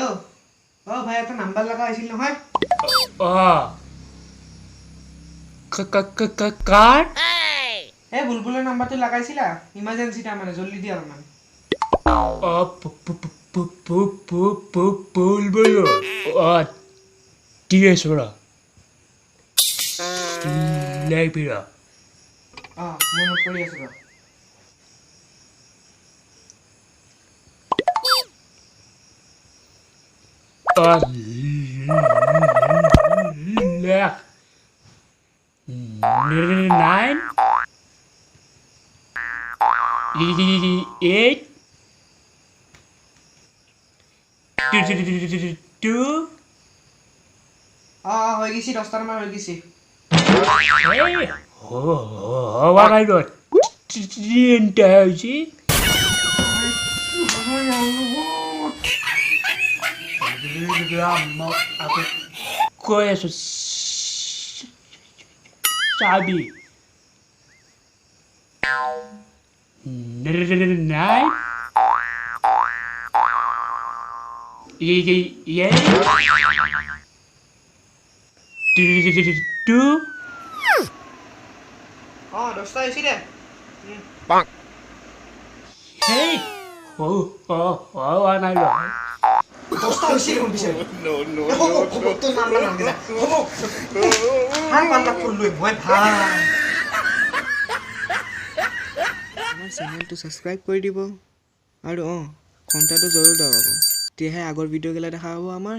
hello' ভাই এটা number লগা হৈছিল নহয় কাৰ এই বুলবুলৰ নাম্বাৰটো লগাইছিলা ইমাৰ্জেঞ্চি তাৰমানে জল্দি দিয়া অলপমান বুলবুল ঠিক আছে ৰ লাইবিৰা মই নোট কৰি আছোঁ ৰ লেখ 9 8 2 হৈ গৈছে 10টা নাম্বাৰ হৈ গৈছে হওয়া নাই ৰ তিনটা হৈছে কৈ আছো চাবি নাই টু 10টা হৈছে দে হেই হওয়া নাই ৰ 10টা হৈছে দেখোন পিছে হ'ব তোৰ নাম্বাৰ নালাগে যা হ'ব ভাল পাল্লা ফুললৈ মই ভাল আমাৰ চেনেলটো ছাবস্ক্ৰাইব কৰি দিব আৰু ঘণ্টাটো জৰুৰ দবাব তেতিয়াহে আগৰ ভিডিঅ'গিলা দেখা পাব আমাৰ